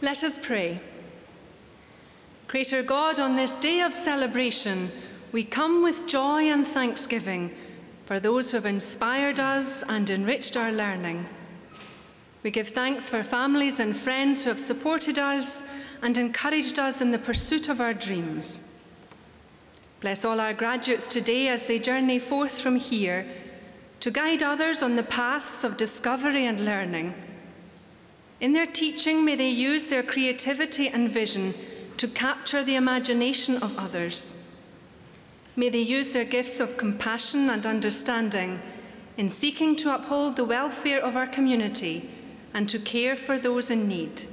Let us pray. Creator God, on this day of celebration, we come with joy and thanksgiving for those who have inspired us and enriched our learning. We give thanks for families and friends who have supported us and encouraged us in the pursuit of our dreams. Bless all our graduates today as they journey forth from here to guide others on the paths of discovery and learning. In their teaching, may they use their creativity and vision to capture the imagination of others. May they use their gifts of compassion and understanding in seeking to uphold the welfare of our community and to care for those in need.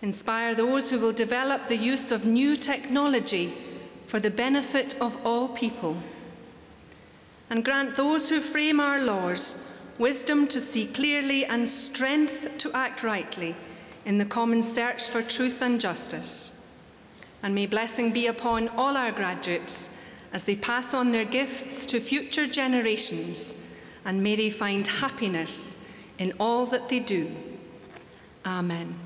Inspire those who will develop the use of new technology for the benefit of all people. And grant those who frame our laws wisdom to see clearly and strength to act rightly in the common search for truth and justice. And may blessing be upon all our graduates as they pass on their gifts to future generations, and may they find happiness in all that they do. Amen.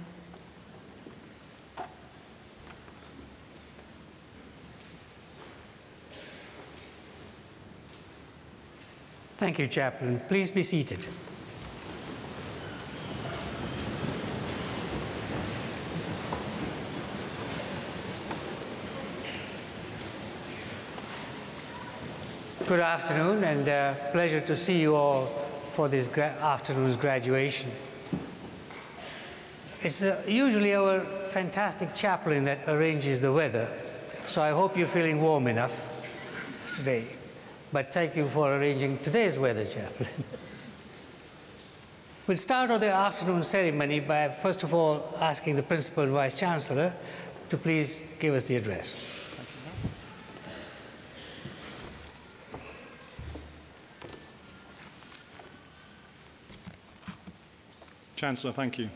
Thank you, Chaplain. Please be seated. Good afternoon, and pleasure to see you all for this afternoon's graduation. It's usually our fantastic chaplain that arranges the weather, so I hope you're feeling warm enough today. But thank you for arranging today's weather, Chaplain. We'll start on the afternoon ceremony by, first of all, asking the Principal and Vice-Chancellor to please give us the address. Chancellor, thank you.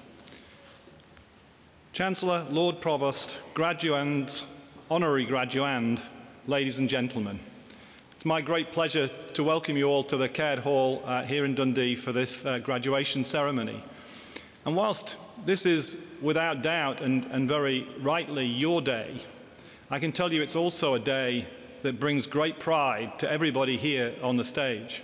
Chancellor, Lord Provost, graduands, honorary graduand, ladies and gentlemen. It's my great pleasure to welcome you all to the Caird Hall here in Dundee for this graduation ceremony. And whilst this is without doubt and very rightly your day, I can tell you it's also a day that brings great pride to everybody here on the stage.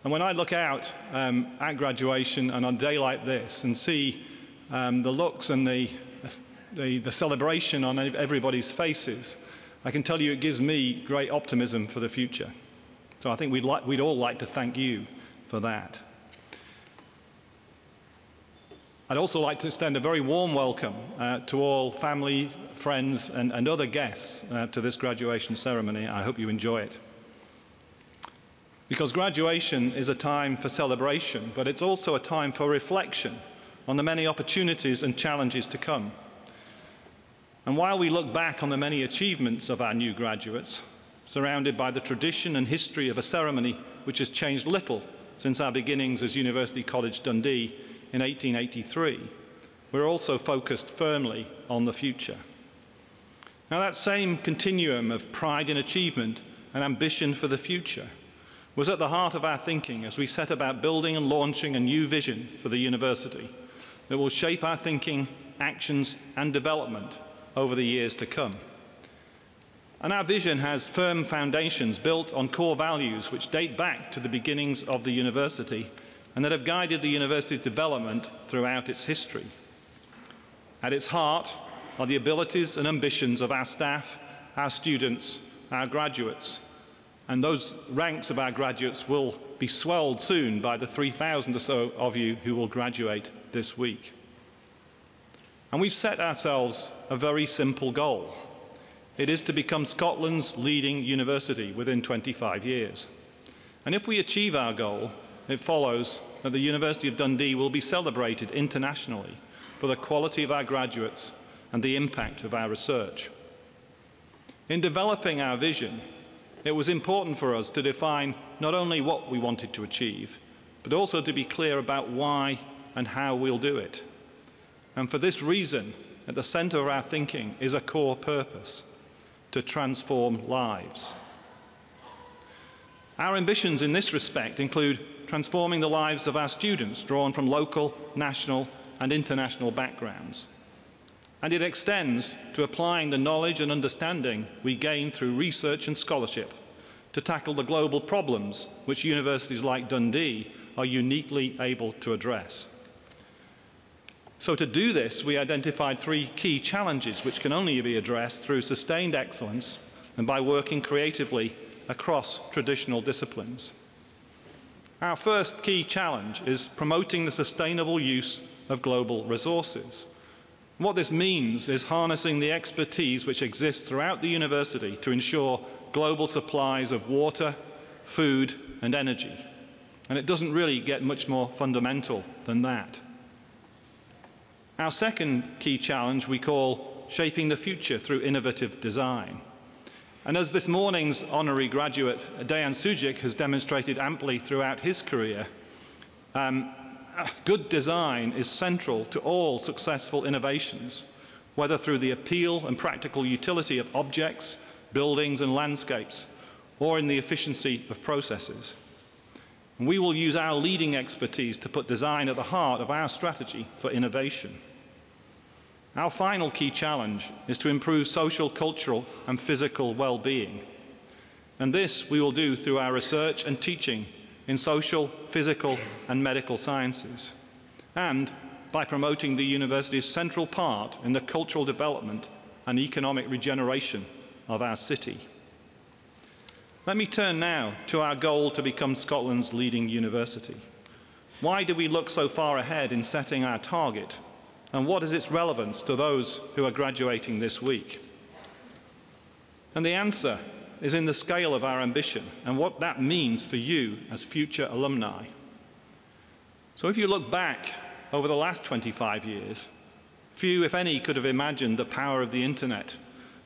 And when I look out at graduation and on a day like this and see the looks and the celebration on everybody's faces, I can tell you it gives me great optimism for the future. So I think we'd all like to thank you for that. I'd also like to extend a very warm welcome to all family, friends, and other guests to this graduation ceremony. I hope you enjoy it. Because graduation is a time for celebration, but it's also a time for reflection on the many opportunities and challenges to come. And while we look back on the many achievements of our new graduates, surrounded by the tradition and history of a ceremony which has changed little since our beginnings as University College Dundee in 1883, we're also focused firmly on the future. Now, that same continuum of pride in achievement and ambition for the future was at the heart of our thinking as we set about building and launching a new vision for the university that will shape our thinking, actions, and development over the years to come. And our vision has firm foundations built on core values which date back to the beginnings of the university and that have guided the university's development throughout its history. At its heart are the abilities and ambitions of our staff, our students, our graduates, and those ranks of our graduates will be swelled soon by the 3,000 or so of you who will graduate this week. And we've set ourselves a very simple goal. It is to become Scotland's leading university within 25 years. And if we achieve our goal, it follows that the University of Dundee will be celebrated internationally for the quality of our graduates and the impact of our research. In developing our vision, it was important for us to define not only what we wanted to achieve, but also to be clear about why and how we'll do it. And for this reason, at the centre of our thinking is a core purpose: to transform lives. Our ambitions in this respect include transforming the lives of our students drawn from local, national, and international backgrounds, and it extends to applying the knowledge and understanding we gain through research and scholarship to tackle the global problems which universities like Dundee are uniquely able to address. So to do this, we identified 3 key challenges which can only be addressed through sustained excellence and by working creatively across traditional disciplines. Our first key challenge is promoting the sustainable use of global resources. What this means is harnessing the expertise which exists throughout the university to ensure global supplies of water, food, and energy. And it doesn't really get much more fundamental than that. Our second key challenge we call shaping the future through innovative design. And as this morning's honorary graduate, Dejan Sujic, has demonstrated amply throughout his career, good design is central to all successful innovations, whether through the appeal and practical utility of objects, buildings and landscapes, or in the efficiency of processes. And we will use our leading expertise to put design at the heart of our strategy for innovation. Our final key challenge is to improve social, cultural and physical well-being. And this we will do through our research and teaching in social, physical and medical sciences, and by promoting the university's central part in the cultural development and economic regeneration of our city. Let me turn now to our goal to become Scotland's leading university. Why do we look so far ahead in setting our target, and what is its relevance to those who are graduating this week? And the answer is in the scale of our ambition and what that means for you as future alumni. So if you look back over the last 25 years, few, if any, could have imagined the power of the internet,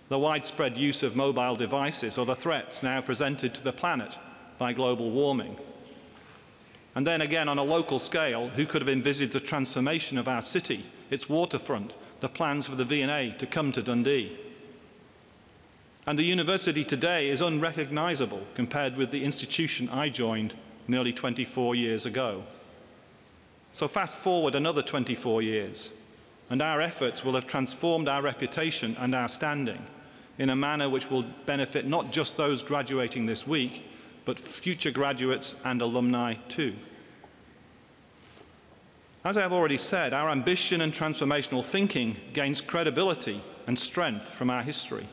the widespread use of mobile devices, or the threats now presented to the planet by global warming. And then again, on a local scale, who could have envisaged the transformation of our city, its waterfront, the plans for the V&A to come to Dundee? And the university today is unrecognisable compared with the institution I joined nearly 24 years ago. So fast forward another 24 years, and our efforts will have transformed our reputation and our standing in a manner which will benefit not just those graduating this week, but future graduates and alumni too. As I have already said, our ambition and transformational thinking gains credibility and strength from our history.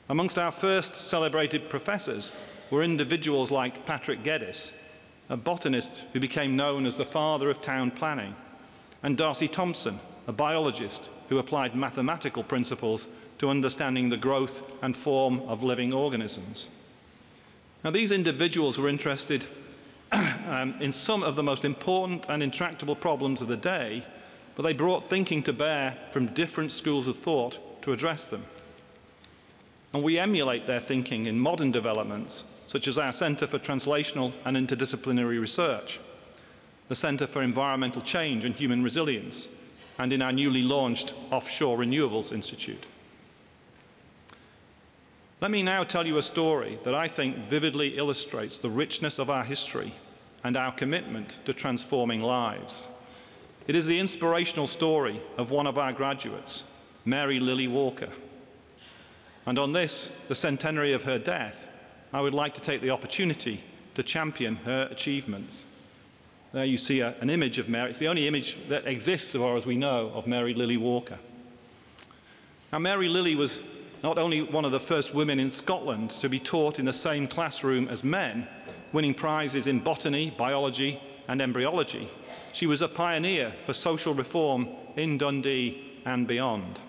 Amongst our first celebrated professors were individuals like Patrick Geddes, a botanist who became known as the father of town planning, and Darcy Thompson, a biologist who applied mathematical principles to understanding the growth and form of living organisms. Now, these individuals were interested in some of the most important and intractable problems of the day, but they brought thinking to bear from different schools of thought to address them. And we emulate their thinking in modern developments, such as our Centre for Translational and Interdisciplinary Research, the Centre for Environmental Change and Human Resilience, and in our newly launched Offshore Renewables Institute. Let me now tell you a story that I think vividly illustrates the richness of our history and our commitment to transforming lives. It is the inspirational story of one of our graduates, Mary Lily Walker. And on this, the centenary of her death, I would like to take the opportunity to champion her achievements. There you see an image of Mary. It's the only image that exists, as far as we know, of Mary Lily Walker. Now, Mary Lily was not only one of the first women in Scotland to be taught in the same classroom as men, winning prizes in botany, biology, and embryology, she was a pioneer for social reform in Dundee and beyond.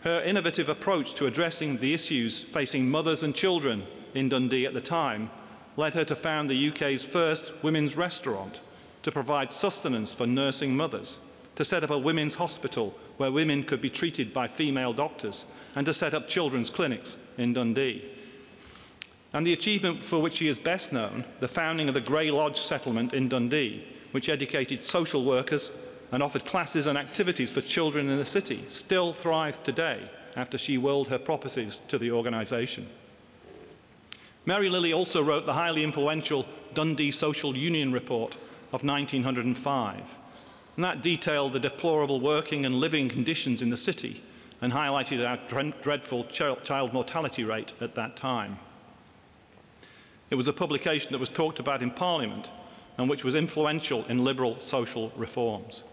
Her innovative approach to addressing the issues facing mothers and children in Dundee at the time led her to found the UK's first women's restaurant, to provide sustenance for nursing mothers, to set up a women's hospital where women could be treated by female doctors, and to set up children's clinics in Dundee. And the achievement for which she is best known, the founding of the Grey Lodge settlement in Dundee, which educated social workers and offered classes and activities for children in the city, still thrives today after she willed her properties to the organisation. Mary Lily also wrote the highly influential Dundee Social Union Report of 1905, And that detailed the deplorable working and living conditions in the city and highlighted our dreadful child mortality rate at that time. It was a publication that was talked about in Parliament and which was influential in liberal social reforms.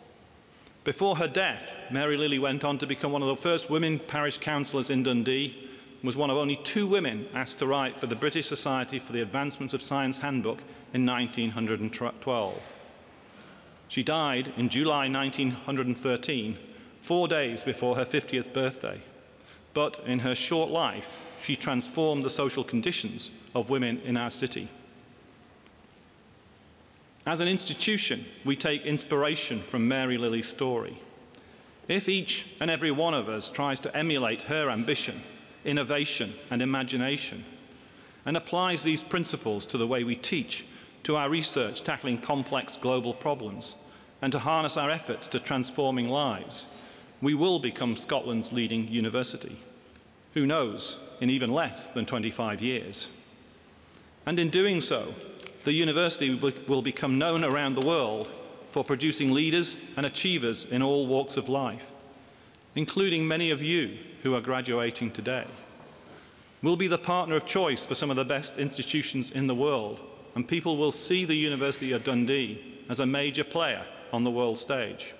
Before her death, Mary Lilly went on to become one of the first women parish councillors in Dundee and was one of only 2 women asked to write for the British Society for the Advancement of Science Handbook in 1912. She died in July 1913, 4 days before her 50th birthday. But in her short life, she transformed the social conditions of women in our city. As an institution, we take inspiration from Mary Lilly's story. If each and every one of us tries to emulate her ambition, innovation, and imagination, and applies these principles to the way we teach, to our research tackling complex global problems, and to harness our efforts to transforming lives, we will become Scotland's leading university. Who knows, in even less than 25 years. And in doing so, the university will become known around the world for producing leaders and achievers in all walks of life, including many of you who are graduating today. We'll be the partner of choice for some of the best institutions in the world, and people will see the University of Dundee as a major player on the world stage.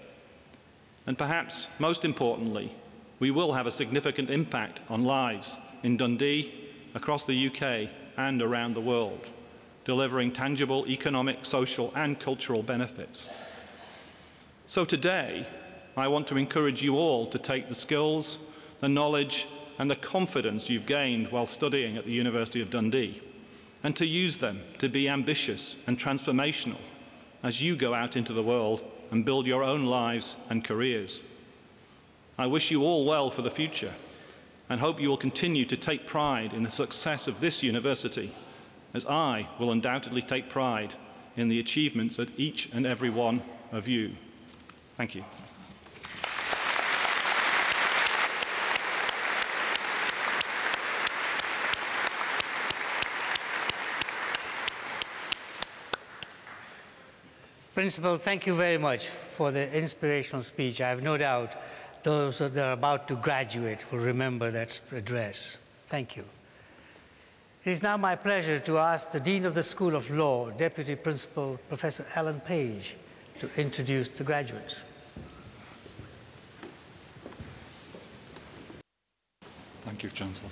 And perhaps most importantly, we will have a significant impact on lives in Dundee, across the UK and around the world, delivering tangible economic, social and cultural benefits. So today, I want to encourage you all to take the skills, the knowledge and the confidence you've gained while studying at the University of Dundee, and to use them to be ambitious and transformational as you go out into the world and build your own lives and careers. I wish you all well for the future and hope you will continue to take pride in the success of this university, as I will undoubtedly take pride in the achievements of each and every one of you. Thank you. Principal, thank you very much for the inspirational speech. I have no doubt those that are about to graduate will remember that address. Thank you. It is now my pleasure to ask the Dean of the School of Law, Deputy Principal Professor Alan Page, to introduce the graduates. Thank you, Chancellor.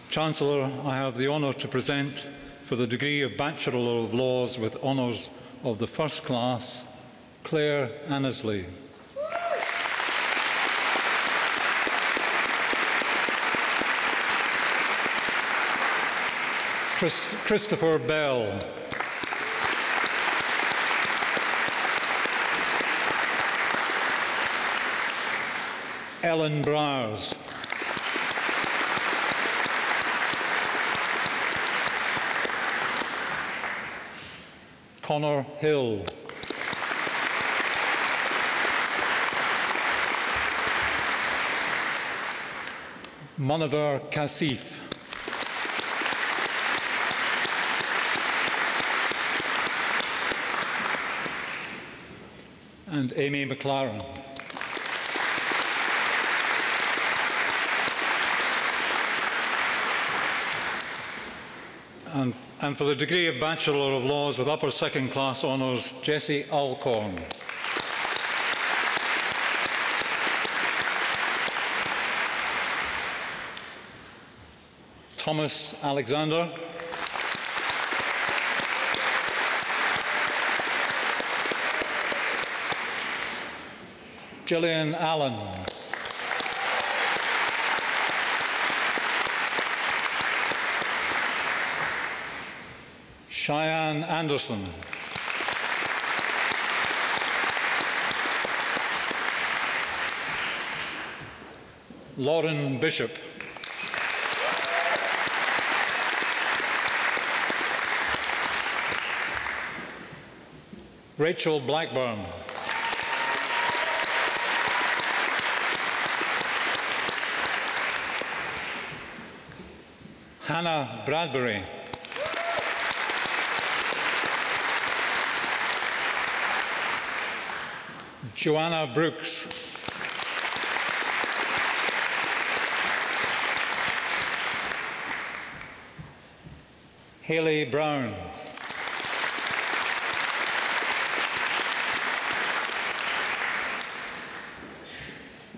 Chancellor, I have the honour to present for the degree of Bachelor of Laws with honours of the first class, Claire Annesley. Christopher Bell. Ellen Browers. Connor Hill. Moniver Kassif. And Amy McLaren. And for the degree of Bachelor of Laws with upper second class honours, Jessie Alcorn. Thomas Alexander. Gillian Allen. Cheyenne Anderson. Lauren Bishop. Rachel Blackburn. Hannah Bradbury. Joanna Brooks. Haley Brown.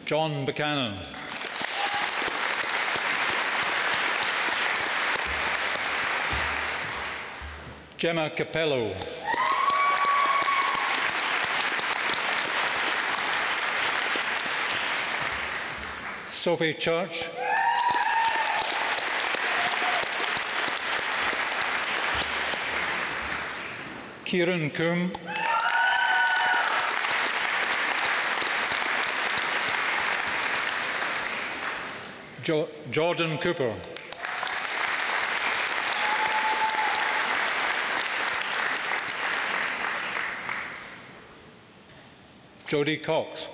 John Buchanan. Gemma Capello. Sophie Church. Kieran Coombe. Jordan Cooper. Jodie Cox.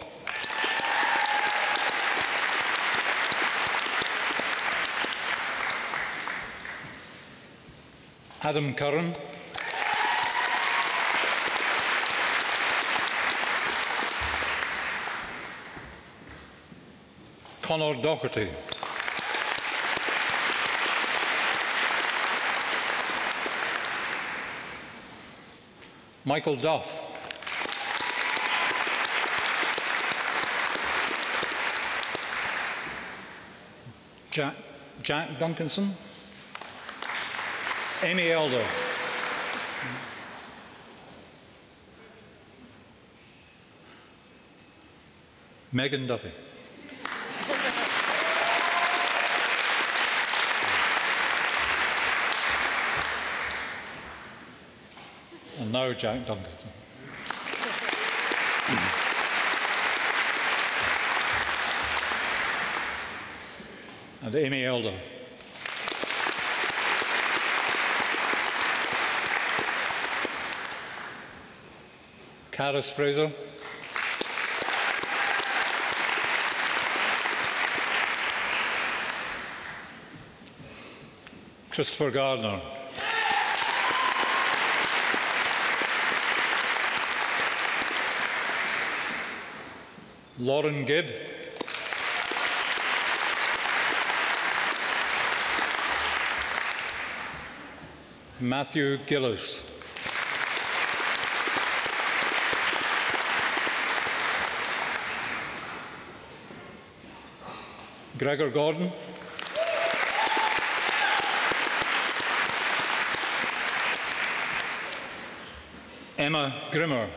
Adam Curran. Conor Doherty. Michael Duff. Jack Duncanson. Amy Elder. Megan Duffy. And now Jack Duncanson. And Amy Elder. Caris Fraser. Christopher Gardner. Lauren Gibb. Matthew Gillis. Gregor Gordon. Emma Grimmer.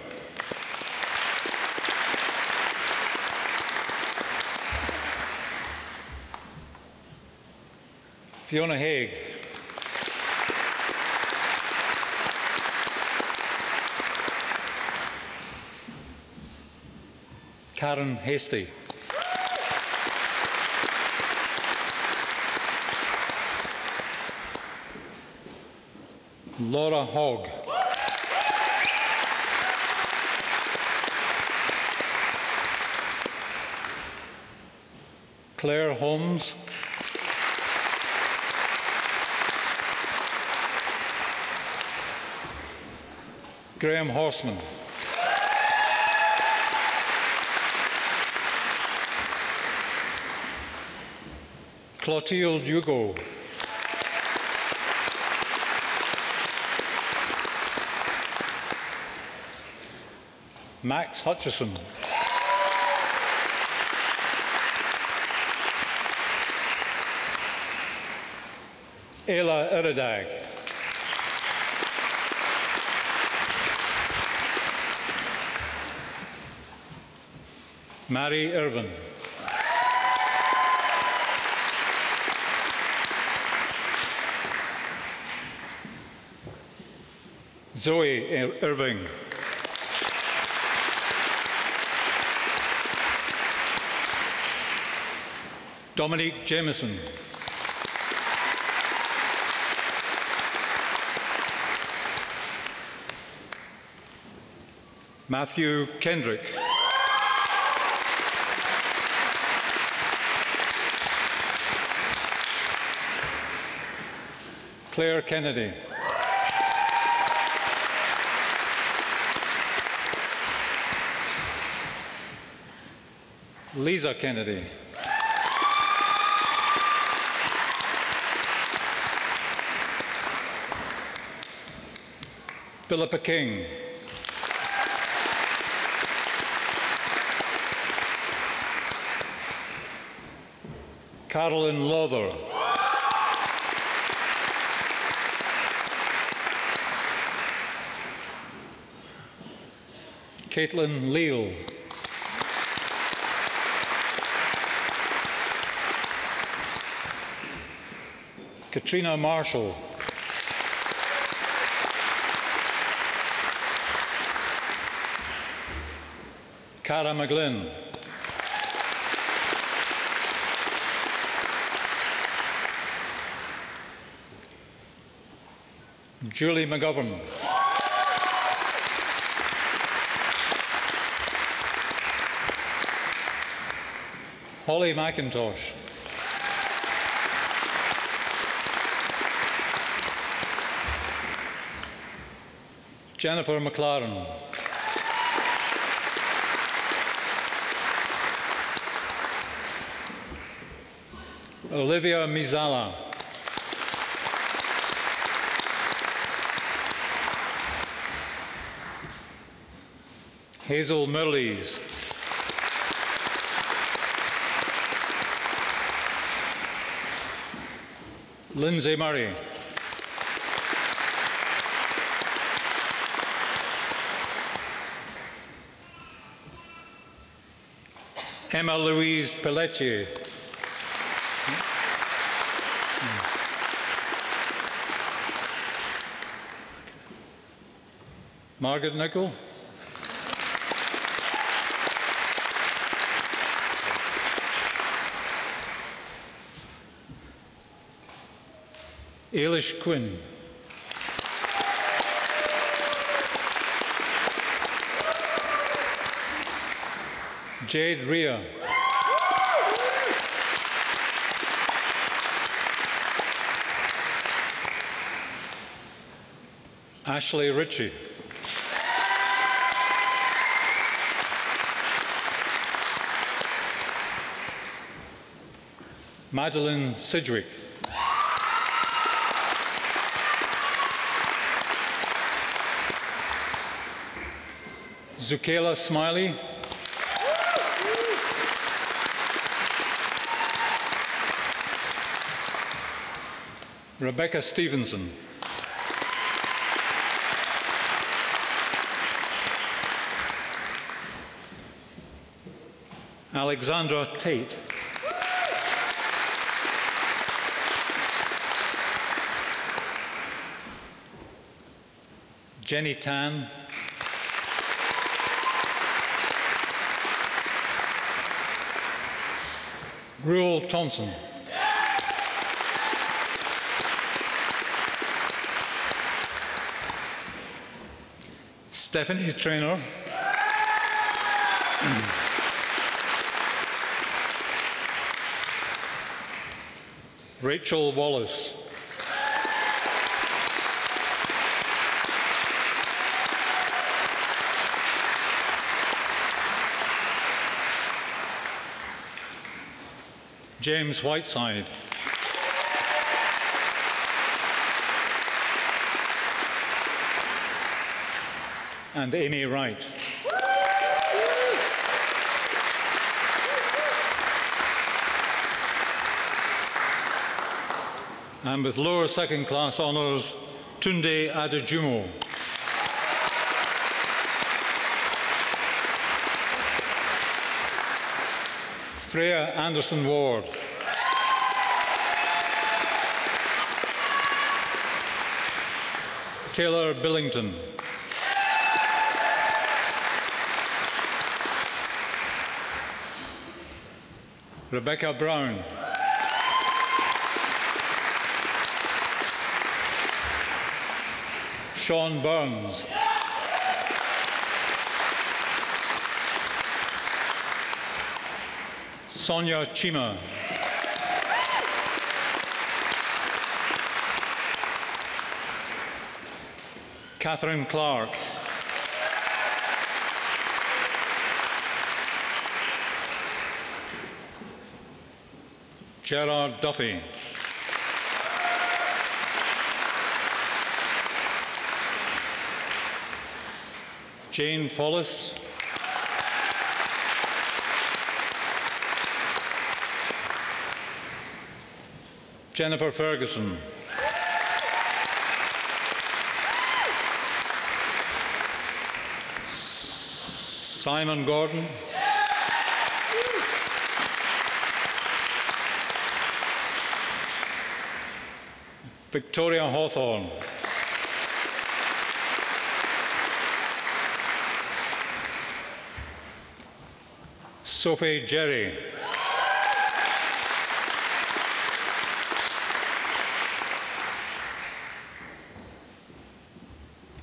Fiona Haig. Karen Hasty. Laura Hogg. Claire Holmes. Graham Horseman. Clotilde Hugo. Max Hutchison. Ayla Iridag. Mary Irvin. Zoe Irving. Dominique Jameson. Matthew Kendrick. Claire Kennedy. Lisa Kennedy. Philippa King. Carolyn Lowther. Caitlin Leal. Katrina Marshall. Cara McGlynn. Julie McGovern. Holly McIntosh. Jennifer McLaren. Olivia Mizala. Hazel Merleys. Lindsay Murray. Emma Louise Pelletier. Margaret Nichol. Ailish Quinn. Jade Rhea. Ashley Ritchie. Madeline Sidgwick. Zukaila Smiley. Rebecca Stevenson. Alexandra Tate. Jenny Tan. Ruel Thompson. Stephanie Traynor. Rachel Wallace. James Whiteside. And Amy Wright. And with lower second class honours, Tunde Adejumo. Freya Anderson Ward. Taylor Billington. Rebecca Brown. Sean Burns. Sonia Chima. Catherine Clark. Gerard Duffy. Jane Follis. Jennifer Ferguson. Simon Gordon. Victoria Hawthorne. Sophie Jerry.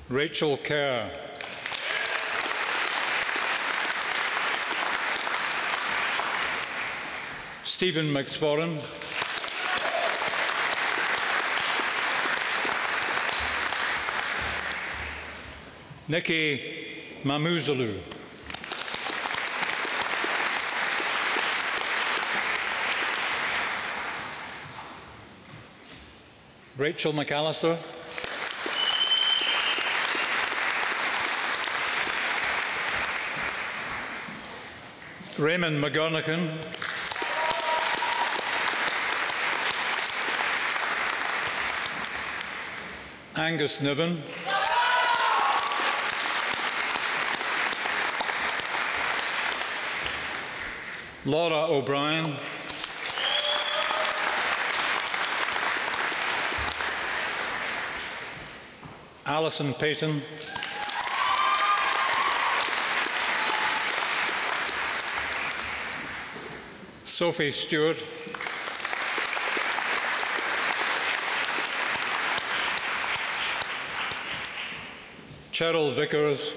Rachel Kerr. Stephen McSporran. Nikki Mamuzulu. Rachel McAllister. Raymond McGurnican. Angus Niven. Laura O'Brien. Alison Payton. Sophie Stewart. Cheryl Vickers.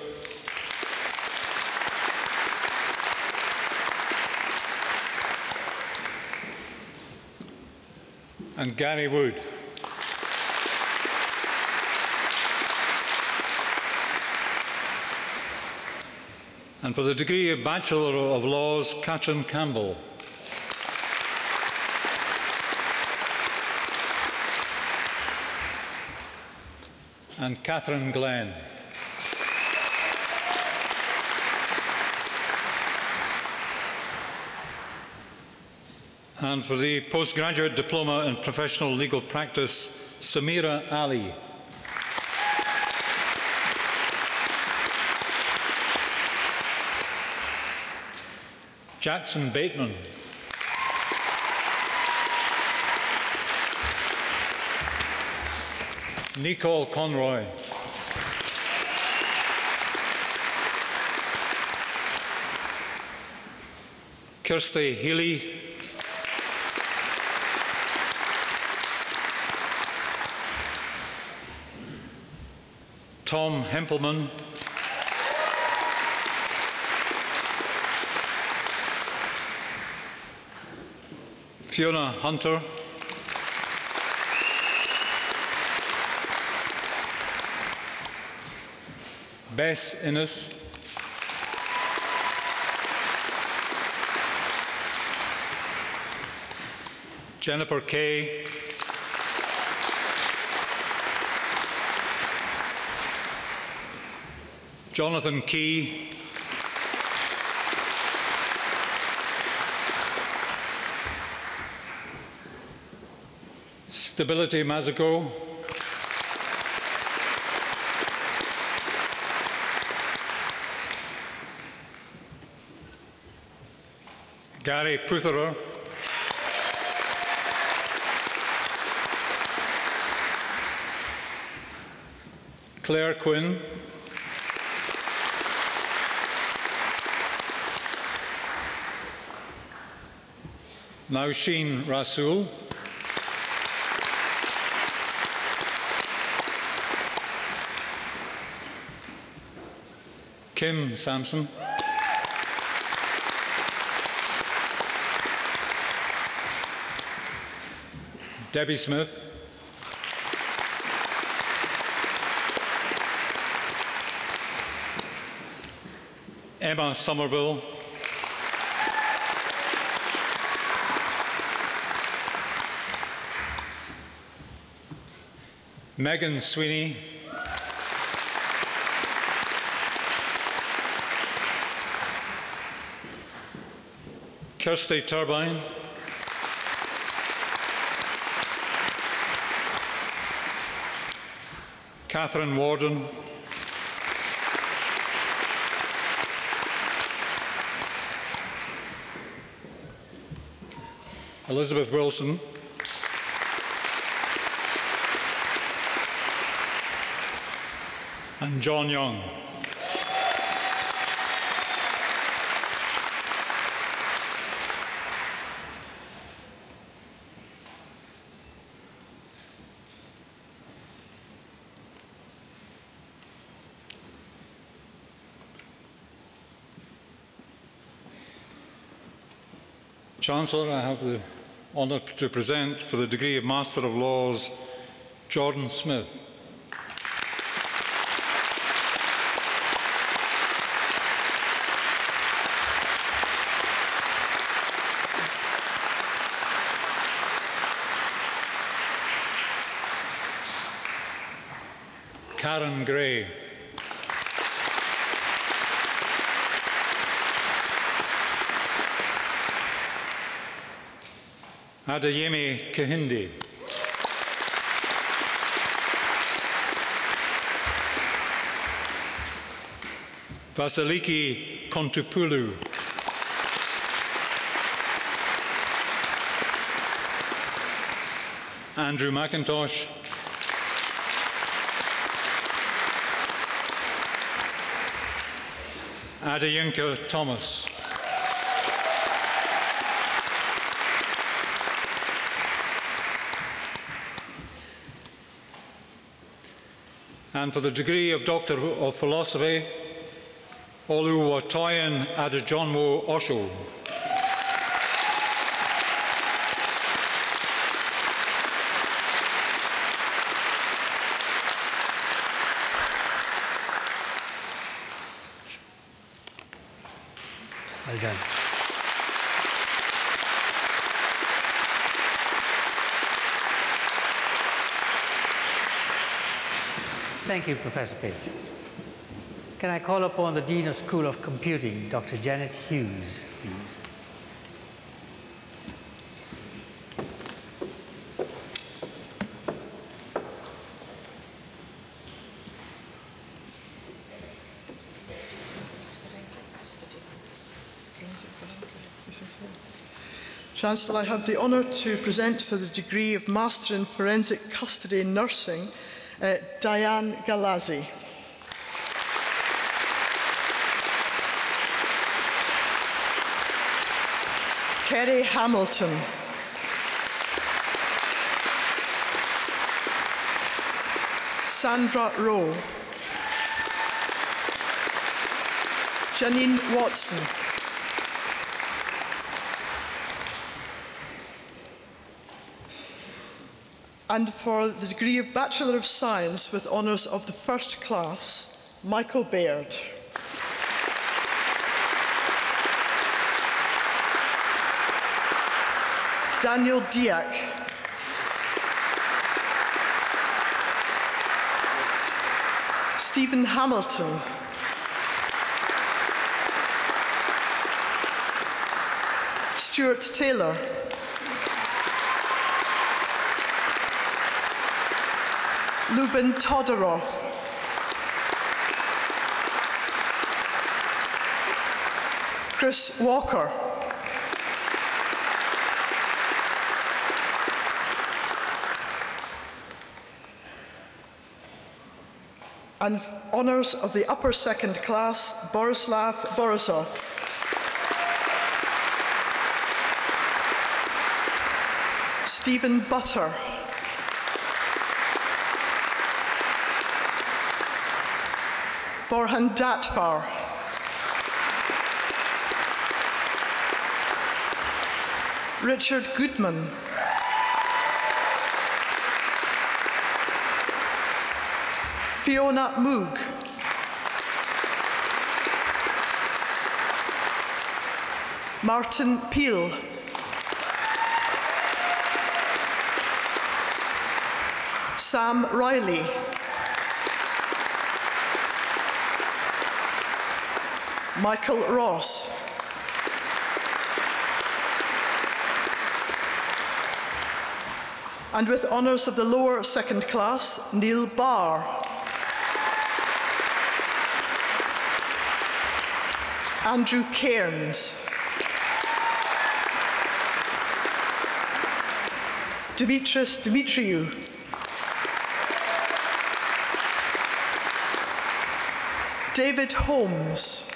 And Gary Wood. And for the degree of Bachelor of Laws, Catherine Campbell. And Catherine Glenn. And for the postgraduate diploma in professional legal practice, Samira Ali. Jackson Bateman. Nicole Conroy. Kirsty Healy. Tom Hempelman. Fiona Hunter. Bess Innes. Jennifer Kay. Jonathan Key. Stability Maziko. Gary Putherer. Claire Quinn. Nausheen Rasool. Kim Sampson. Debbie Smith. Emma Somerville. Megan Sweeney, Kirsty Turbine, Catherine Warden, Elizabeth Wilson, and John Young. Chancellor, I have the honour to present for the degree of Master of Laws, Jordan Smith. Karen Gray. Adeyemi Kahinde. Vasiliki Kontupulu. Andrew McIntosh. Adeyinka Thomas. And for the degree of Doctor of Philosophy, Oluwatoyin Adejonwo Osho. Well done. Thank you, Professor Page. Can I call upon the Dean of School of Computing, Dr. Janet Hughes, please? Chancellor, I have the honour to present for the degree of Master in Forensic Custody Nursing, Diane Galazzi. Kerry Hamilton. Sandra Rowe. Janine Watson. And for the degree of Bachelor of Science with honours of the first class, Michael Baird. Daniel Diak. Stephen Hamilton. Stuart Taylor. Lubin Todorov. Chris Walker. And honours of the upper second class, Borislav Borisov. Stephen Butter. Borhan Datfar. Richard Goodman. Fiona Moog. Martin Peel. Sam Riley. Michael Ross. And with honours of the lower second class, Neil Barr. Andrew Cairns. Dimitris Dimitriou. David Holmes.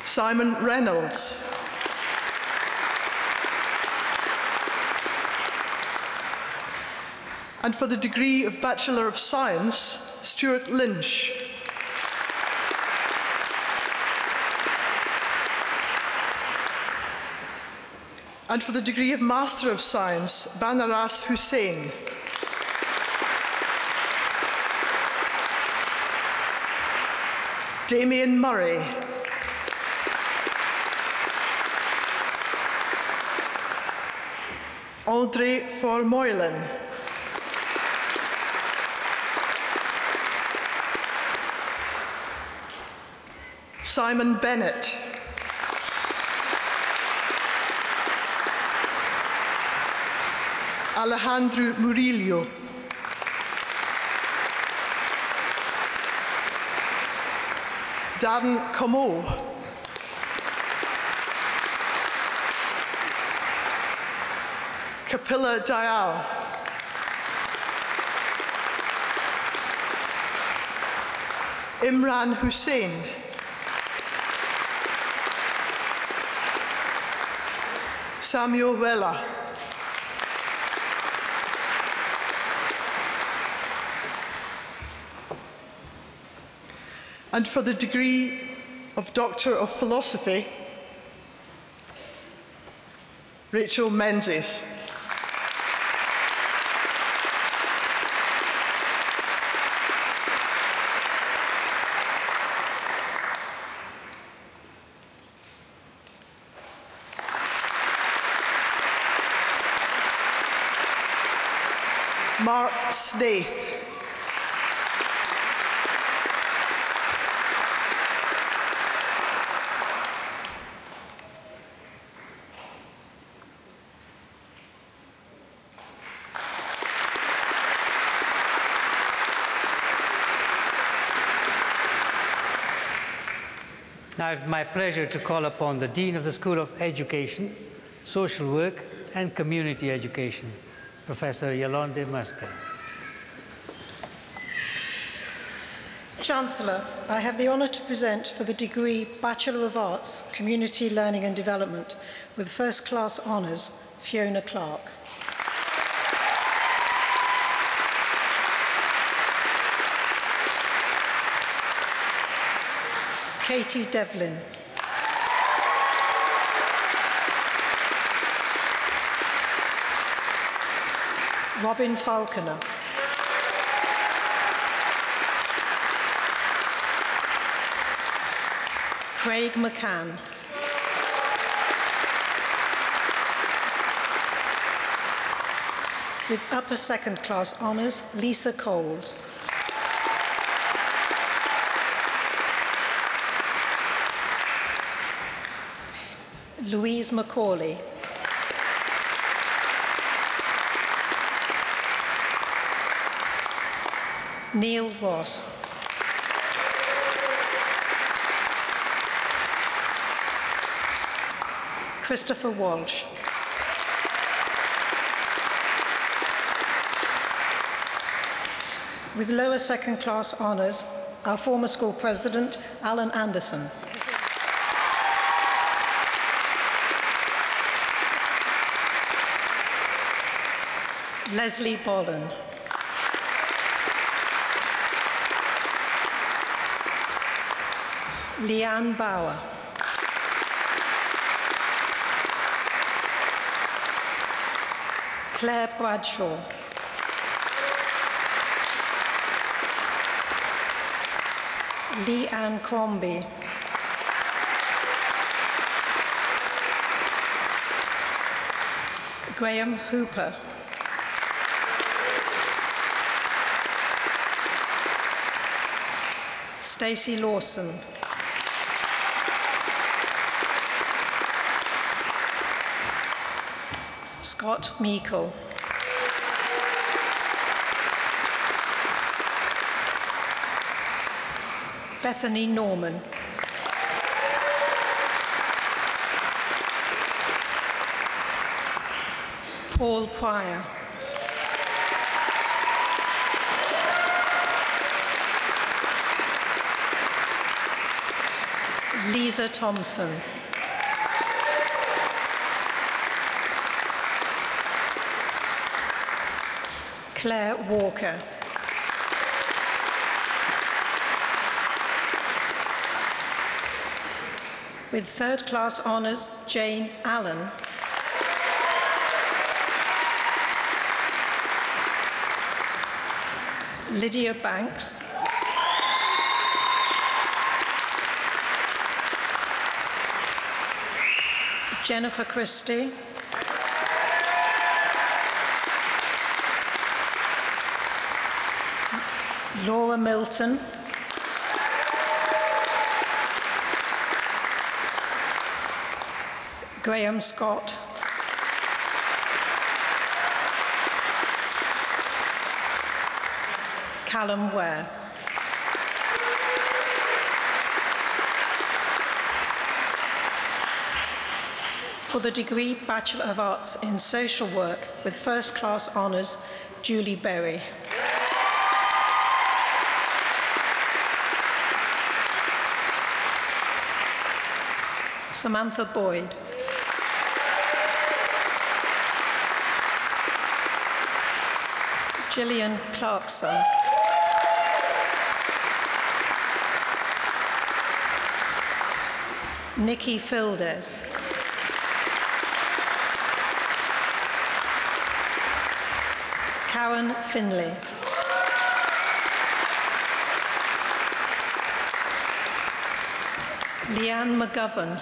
Simon Reynolds. And for the degree of Bachelor of Science, Stuart Lynch. And for the degree of Master of Science, Banaras Hussain. Damien Murray. Audrey Formoylan. Simon Bennett. Alejandro Murillo. Darren Como. Kapila Dayal. Imran Hussain. Samuel Vela. And for the degree of Doctor of Philosophy, Rachel Menzies. Mark Snaith. Now it's my pleasure to call upon the Dean of the School of Education, Social Work and Community Education, Professor Yolande Muscat. Chancellor, I have the honour to present for the degree Bachelor of Arts, Community Learning and Development with first class honours, Fiona Clark. Katie Devlin. Robin Falconer. Craig McCann. With upper second class honours, Lisa Coles. Louise Macaulay. Neil Ross. Christopher Walsh. With lower second class honours, our former school president, Alan Anderson. Leslie Bollen. Leanne Bauer. Claire Bradshaw. Leanne Crombie. Graham Hooper. Stacey Lawson. Scott Meikle. Bethany Norman. Paul Pryor. Lisa Thompson. Claire Walker. With third-class honours, Jane Allen. Lydia Banks. Jennifer Christie. Laura Milton. Graham Scott. Callum Ware. For the degree Bachelor of Arts in Social Work with first-class honours, Julie Berry. Samantha Boyd. Gillian Clarkson. Nikki Fildes. Karen Finley. Leanne McGovern.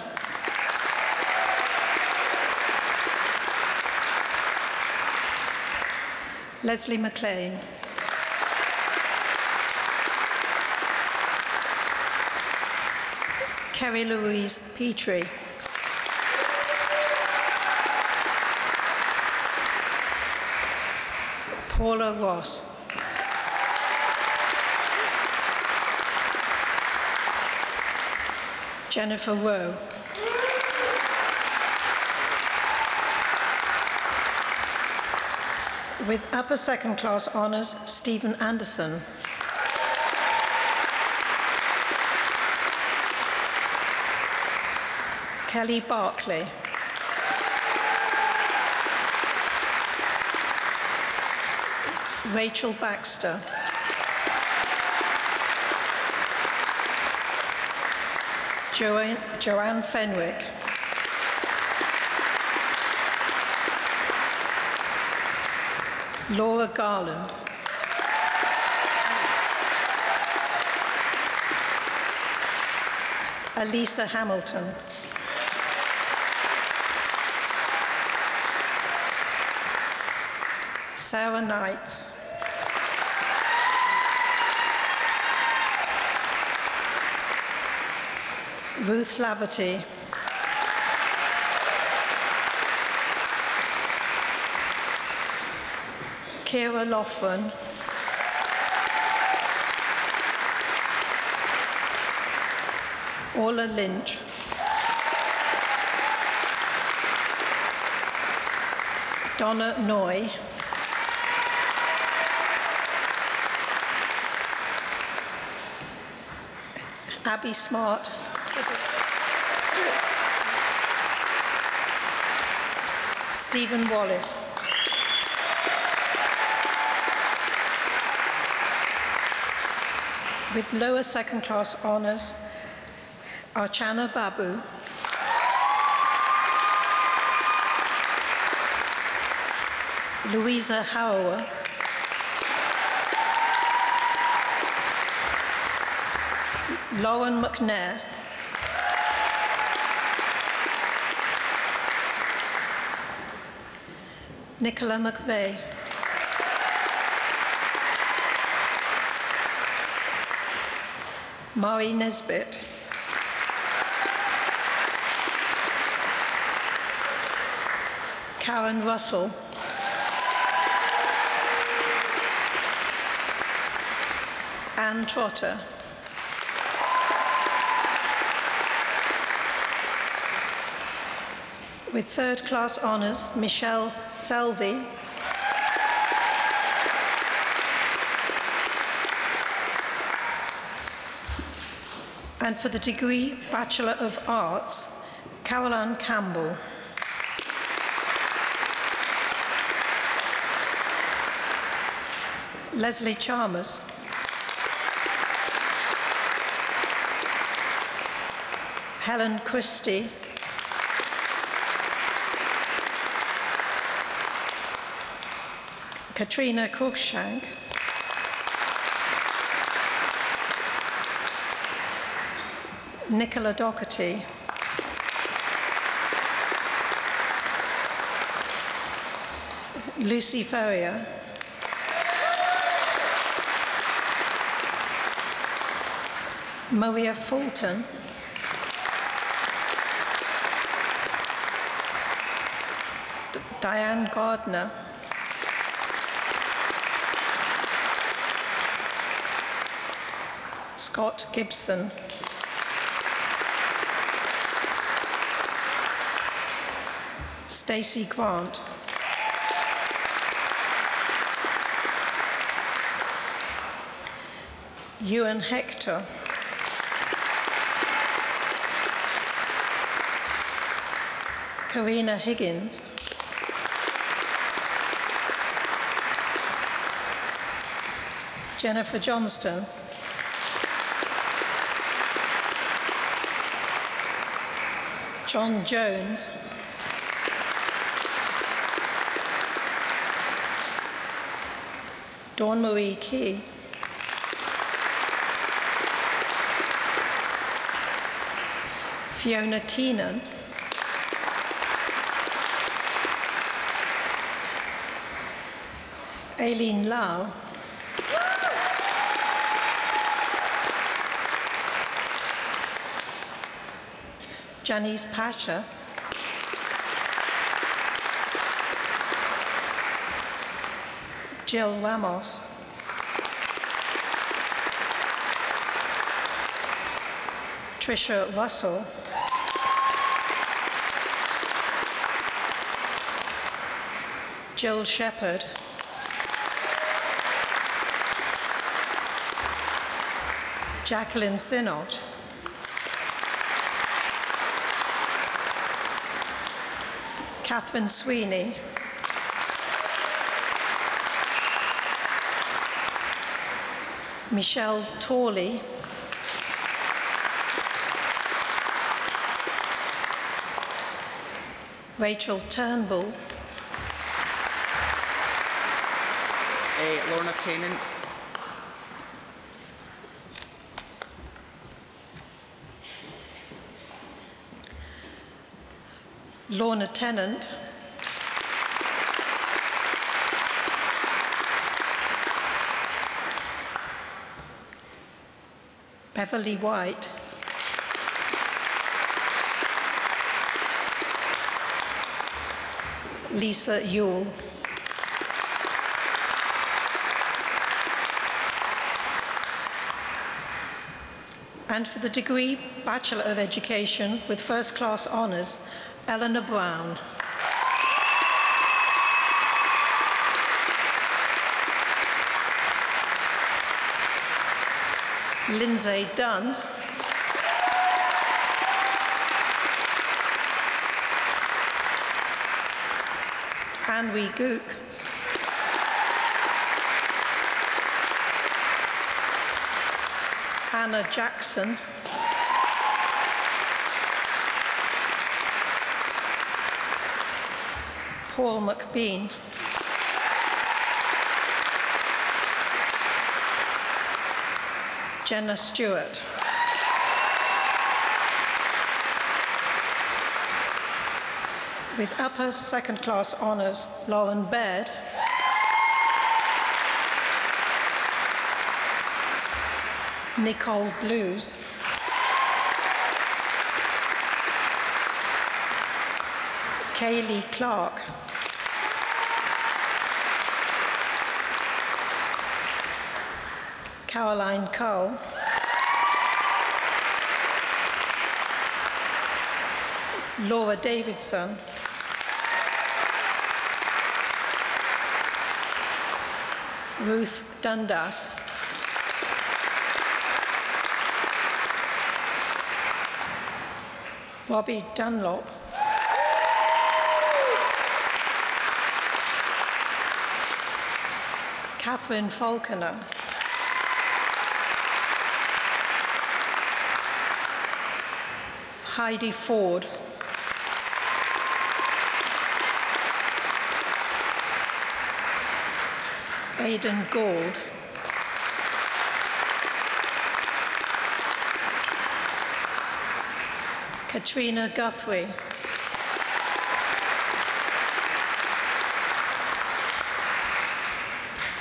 Leslie McLean. Kerry Louise Petrie. Paula Ross. Jennifer Rowe. With upper second class honours, Stephen Anderson. Kelly Barclay. Rachel Baxter. Joanne Fenwick. Laura Garland. Elisa Hamilton. Sarah Knights. Ruth Laverty. Kira Loughran. Orla Lynch. Donna Noy. Abby Smart. Stephen Wallace. With lower second class honours, Archana Babu. Louisa Hauer. Lauren McNair. Nicola McVeigh. Mari Nesbitt. Karen Russell. Anne Trotter. With third-class honours, Michelle Selvey. And for the degree Bachelor of Arts, Caroline Campbell. Leslie Chalmers. Helen Christie. Katrina Cruikshank. Nicola Doherty. Lucy Ferrier. Maria Fulton. Diane Gardner. Scott Gibson. Stacey Grant. Ewan Hector. Karina Higgins. Jennifer Johnston. John Jones. Dawn Marie Key. Fiona Keenan. Aileen Lau. Janice Pasha. Jill Ramos. Tricia Russell. Jill Shepherd. Jacqueline Sinnott. Catherine Sweeney. Michelle Torley. Rachel Turnbull. Lorna Tennant. Lorna Tennant. Beverly White. Lisa Yule. And for the degree Bachelor of Education with first-class honours, Eleanor Brown. Lindsay Dunn. Anne-Wee Gook. Anna Jackson. Paul McBean. Jenna Stewart. With upper second class honours, Lauren Baird. Nicole Blues. Kaylee Clark. Caroline Cole. Laura Davidson. Ruth Dundas. Robbie Dunlop. Catherine Falconer. Heidi Ford. Aidan Gould. Katrina Guthrie.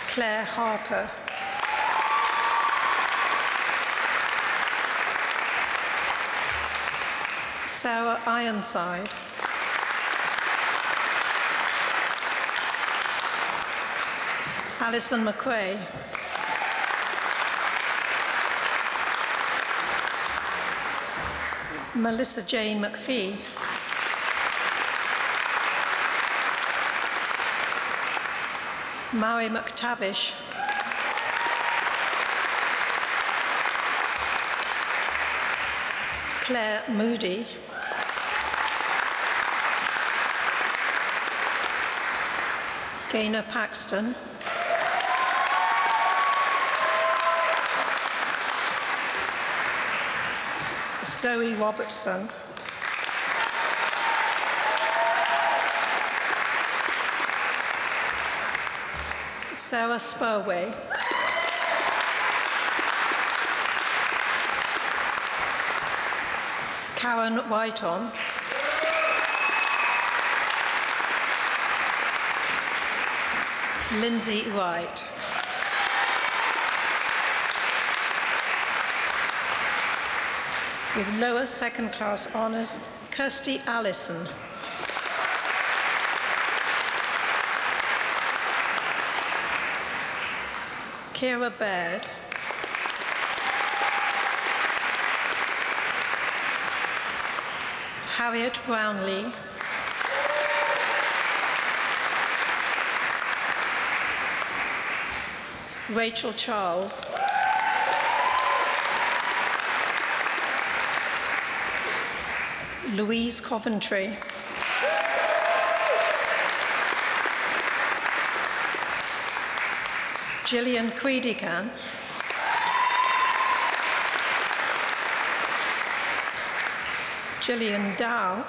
Claire Harper. Sarah Ironside. Alison McRae. Melissa Jane McPhee. Mary McTavish. Claire Moody. Gaynor Paxton. Zoe Robertson. Sarah Spurway. Karen Whiteon. Lindsay Wright. With lower second class honours, Kirsty Allison. Kira Baird. Harriet Brownlee. Rachel Charles. Louise Coventry. Gillian Creedican. Gillian Dow.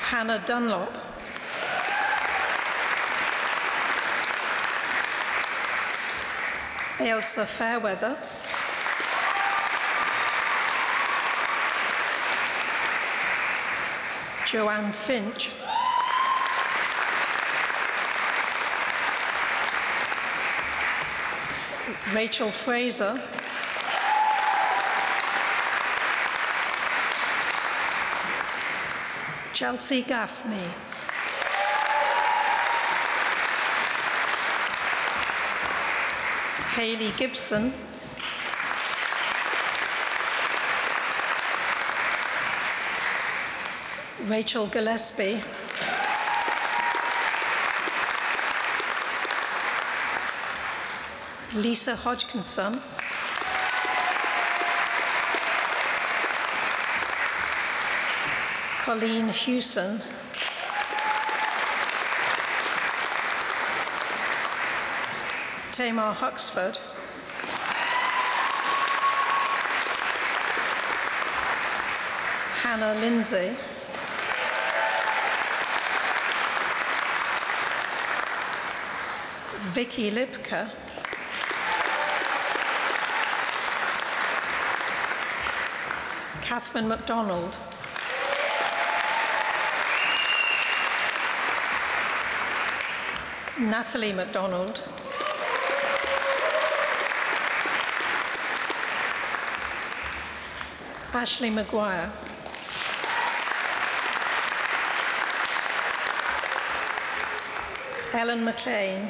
Hannah Dunlop. Ailsa Fairweather. Joanne Finch. Rachel Fraser. Chelsea Gaffney. Hayley Gibson. Rachel Gillespie. Lisa Hodgkinson. Colleen Hewson. Tamar Huxford. Hannah Lindsay. Vicky Lipka. Catherine MacDonald. Natalie MacDonald. Ashley Maguire. Ellen McLean.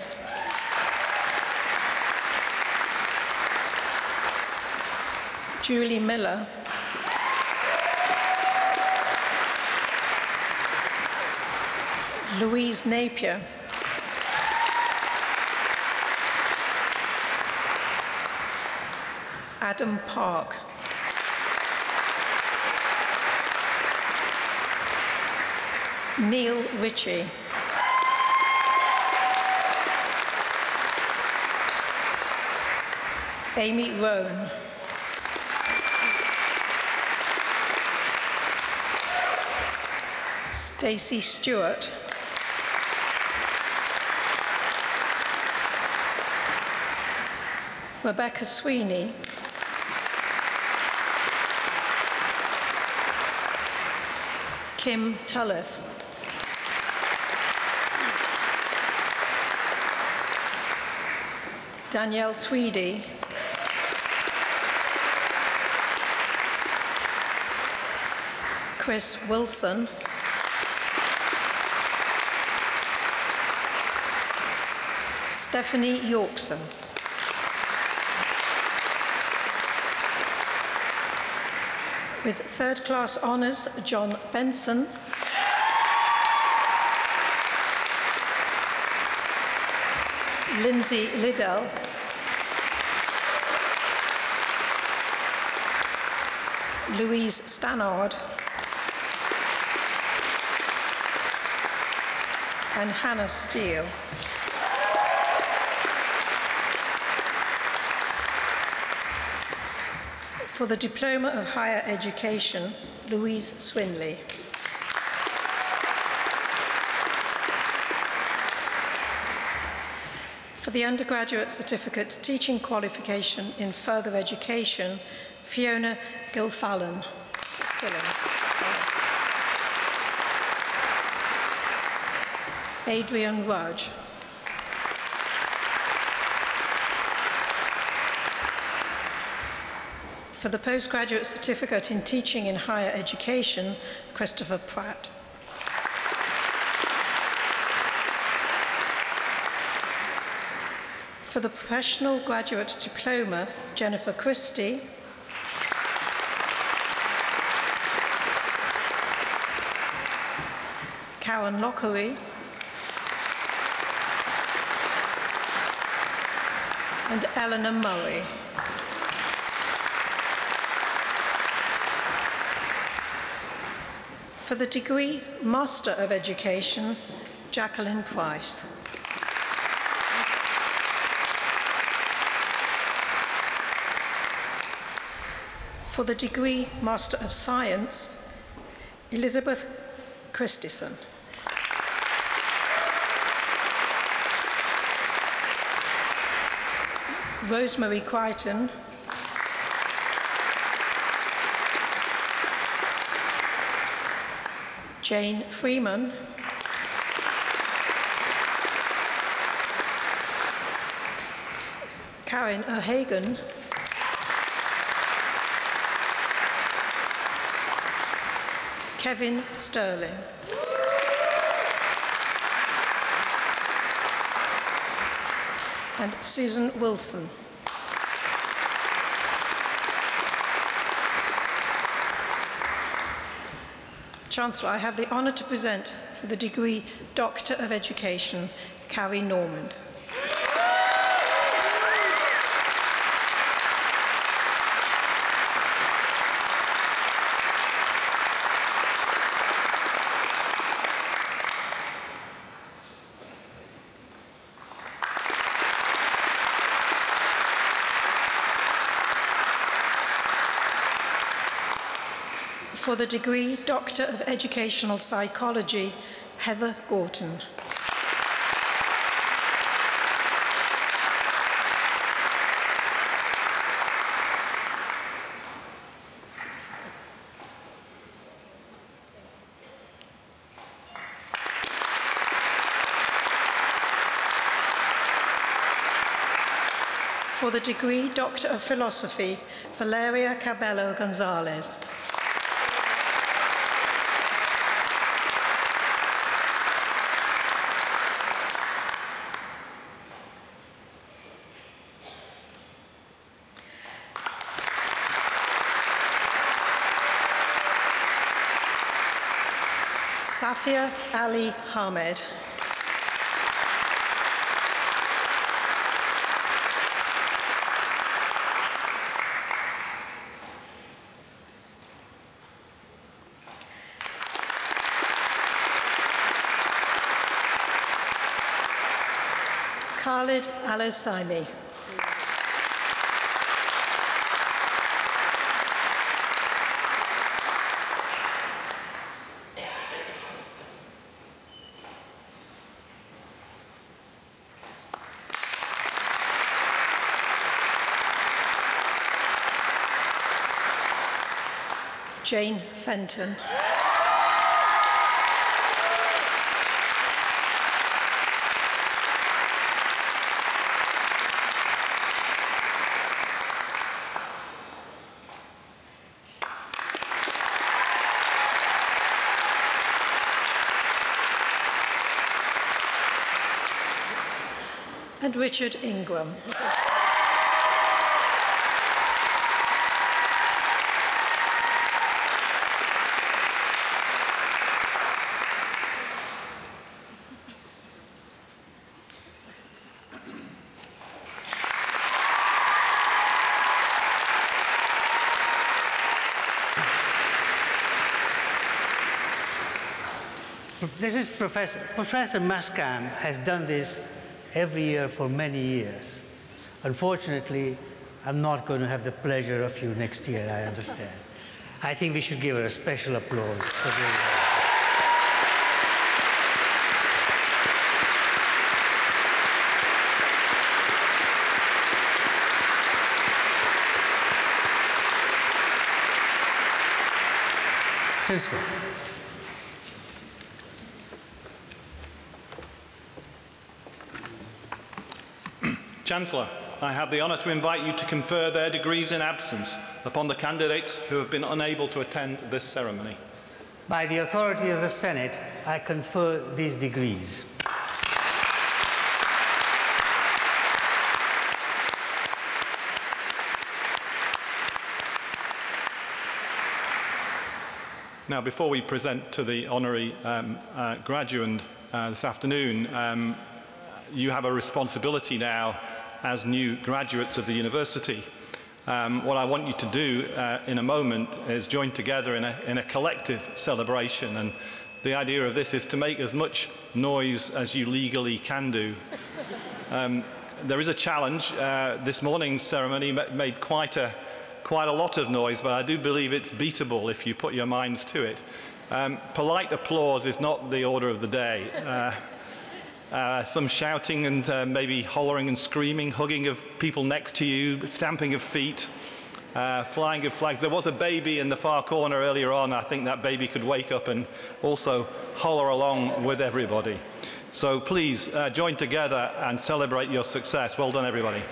Julie Miller. Louise Napier. Adam Park. Neil Ritchie. Amy Roan. Stacey Stewart. Rebecca Sweeney. Kim Tulleth. Danielle Tweedy. Chris Wilson. Stephanie Yorkson. With third class honours, John Benson. Lindsay Liddell. Louise Stannard. And Hannah Steele. For the Diploma of Higher Education, Louise Swinley. For the Undergraduate Certificate Teaching Qualification in Further Education, Fiona Gilfallen. Adrian Rudge. For the Postgraduate Certificate in Teaching in Higher Education, Christopher Pratt. For the Professional Graduate Diploma, Jennifer Christie. Karen Lockery. And Eleanor Murray. For the degree Master of Education, Jacqueline Price. For the degree Master of Science, Elizabeth Christison. Rosemary Crichton. Jane Freeman. Karen O'Hagan. Kevin Sterling. And Susan Wilson. Chancellor, I have the honour to present for the degree Doctor of Education, Carrie Normand. For the degree Doctor of Educational Psychology, Heather Gorton. For the degree Doctor of Philosophy, Valeria Cabello Gonzalez. Safia Ali Hamed. Khalid Al-Osaimi. Jane Fenton. And Richard Ingram. This is Professor Mascam has done this every year for many years. Unfortunately, I'm not going to have the pleasure of you next year, I understand. I think we should give her a special applause for doing that. Principal. Chancellor, I have the honour to invite you to confer their degrees in absence upon the candidates who have been unable to attend this ceremony. By the authority of the Senate, I confer these degrees. Now, before we present to the honorary graduand this afternoon, you have a responsibility now as new graduates of the university. What I want you to do in a moment is join together in a collective celebration, and the idea of this is to make as much noise as you legally can do. There is a challenge. This morning's ceremony made quite a lot of noise, but I do believe it's beatable if you put your minds to it. Polite applause is not the order of the day. Some shouting and maybe hollering and screaming, hugging of people next to you, stamping of feet, flying of flags. There was a baby in the far corner earlier on. I think that baby could wake up and also holler along with everybody. So please join together and celebrate your success. Well done, everybody.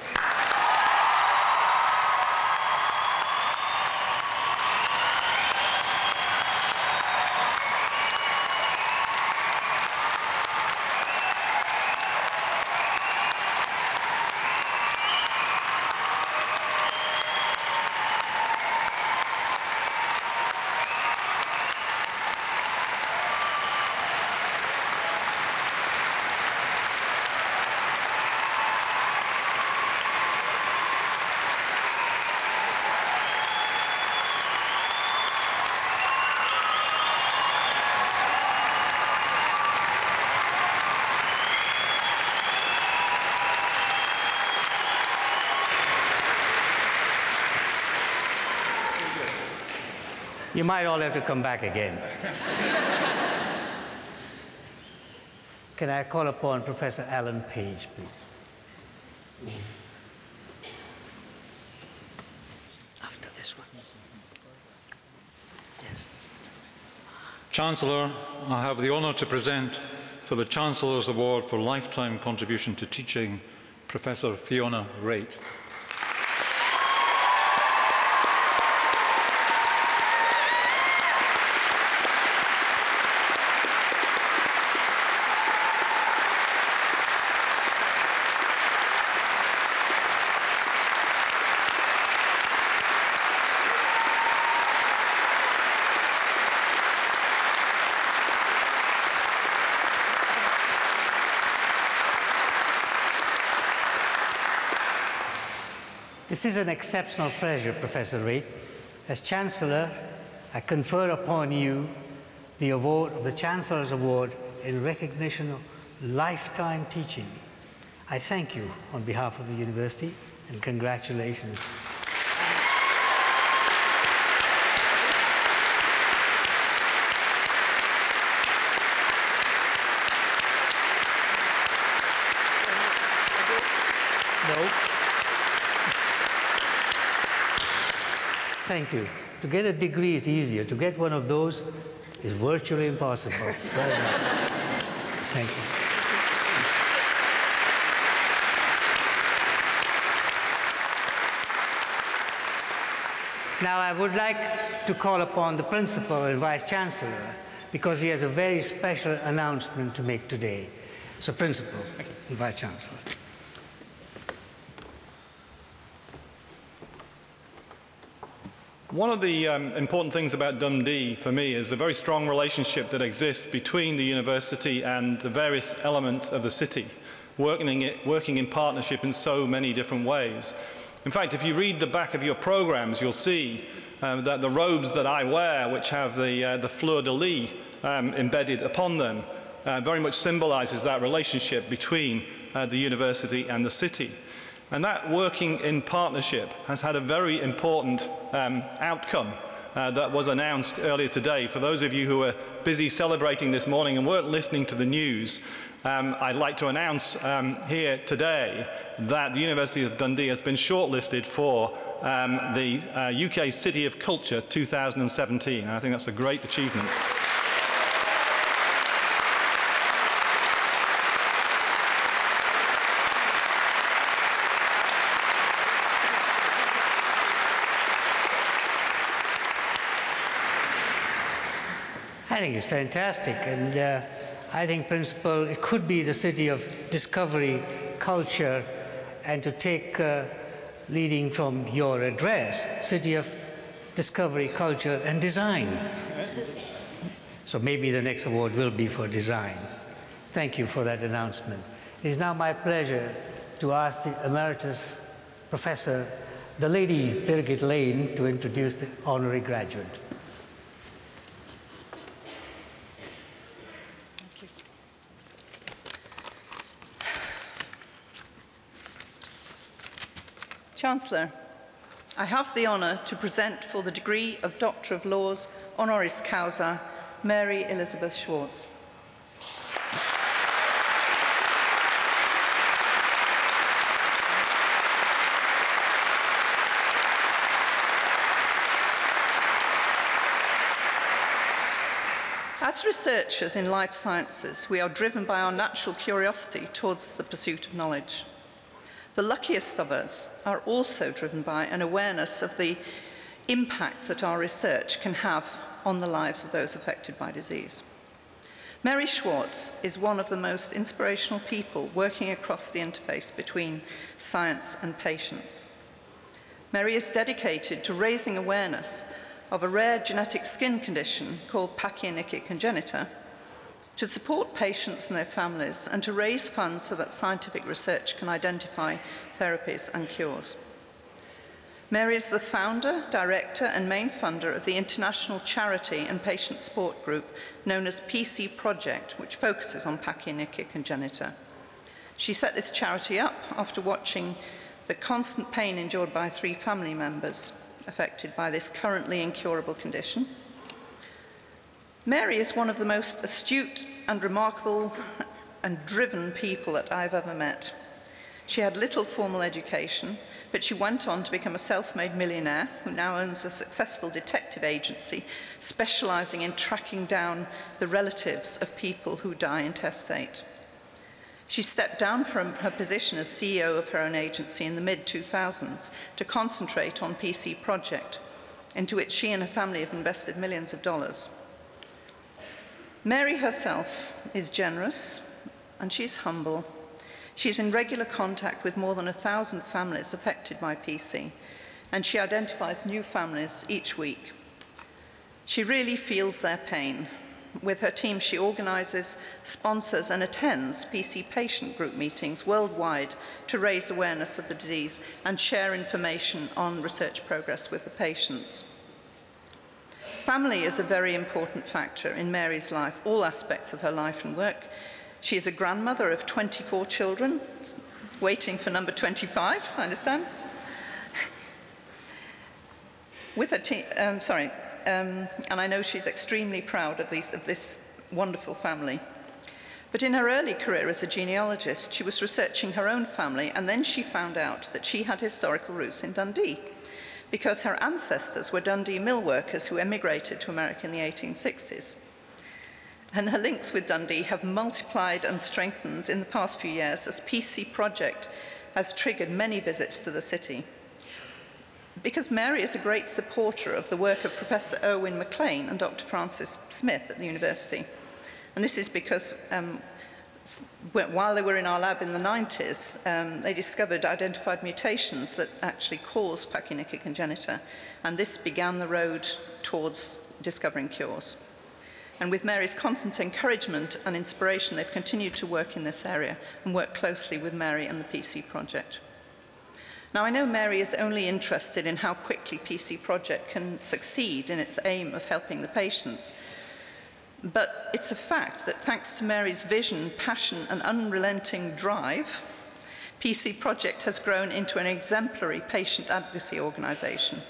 You might all have to come back again. Can I call upon Professor Alan Page, please? After this one. Yes. Chancellor, I have the honour to present for the Chancellor's Award for Lifetime Contribution to Teaching, Professor Fiona Wright. This is an exceptional pleasure, Professor Reid. As Chancellor, I confer upon you the award of the Chancellor's Award in recognition of lifetime teaching. I thank you on behalf of the University, and congratulations. Thank you. To get a degree is easier. To get one of those is virtually impossible. Well done. Thank you. Now I would like to call upon the Principal and Vice-Chancellor because he has a very special announcement to make today. So Principal and Vice-Chancellor. One of the important things about Dundee for me is the very strong relationship that exists between the university and the various elements of the city, working in partnership in so many different ways. In fact, if you read the back of your programs, you'll see that the robes that I wear, which have the fleur-de-lis embedded upon them, very much symbolizes that relationship between the university and the city. And that working in partnership has had a very important outcome that was announced earlier today. For those of you who were busy celebrating this morning and weren't listening to the news, I'd like to announce here today that the University of Dundee has been shortlisted for the UK City of Culture 2017. And I think that's a great achievement. I think it's fantastic, and I think, Principal, it could be the city of discovery, culture, and to take leading from your address, city of discovery, culture, and design. So maybe the next award will be for design. Thank you for that announcement. It is now my pleasure to ask the Emeritus Professor, the Lady Birgit Lane, to introduce the honorary graduate. Chancellor, I have the honour to present for the degree of Doctor of Laws honoris causa, Mary Elizabeth Schwartz. As researchers in life sciences, we are driven by our natural curiosity towards the pursuit of knowledge. The luckiest of us are also driven by an awareness of the impact that our research can have on the lives of those affected by disease. Mary Schwartz is one of the most inspirational people working across the interface between science and patients. Mary is dedicated to raising awareness of a rare genetic skin condition called Pachyonychia congenita, to support patients and their families, and to raise funds so that scientific research can identify therapies and cures. Mary is the founder, director, and main funder of the international charity and patient support group known as PC Project, which focuses on Pachyonychia congenita. She set this charity up after watching the constant pain endured by 3 family members affected by this currently incurable condition. Mary is one of the most astute and remarkable and driven people that I've ever met. She had little formal education, but she went on to become a self-made millionaire who now owns a successful detective agency specializing in tracking down the relatives of people who die intestate. She stepped down from her position as CEO of her own agency in the mid-2000s to concentrate on PC Project, into which she and her family have invested millions of dollars. Mary herself is generous and she's humble. She's in regular contact with more than 1,000 families affected by PC, and she identifies new families each week. She really feels their pain, With her team, she organises, sponsors and attends PC patient group meetings worldwide to raise awareness of the disease and share information on research progress with the patients. Family is a very important factor in Mary's life, all aspects of her life and work. She is a grandmother of 24 children, waiting for number 25, I understand. With her team, and I know she's extremely proud of this wonderful family. But in her early career as a genealogist, she was researching her own family, and then she found out that she had historical roots in Dundee, because her ancestors were Dundee mill workers who emigrated to America in the 1860s. And her links with Dundee have multiplied and strengthened in the past few years as PC Project has triggered many visits to the city. Because Mary is a great supporter of the work of Professor Erwin McLean and Dr. Francis Smith at the university. And this is because while they were in our lab in the 90s, they identified mutations that actually cause Pachyonychia congenita, and this began the road towards discovering cures. And with Mary's constant encouragement and inspiration, they've continued to work in this area and work closely with Mary and the PC Project. Now, I know Mary is only interested in how quickly PC Project can succeed in its aim of helping the patients, but it's a fact that thanks to Mary's vision, passion, and unrelenting drive, PC Project has grown into an exemplary patient advocacy organisation,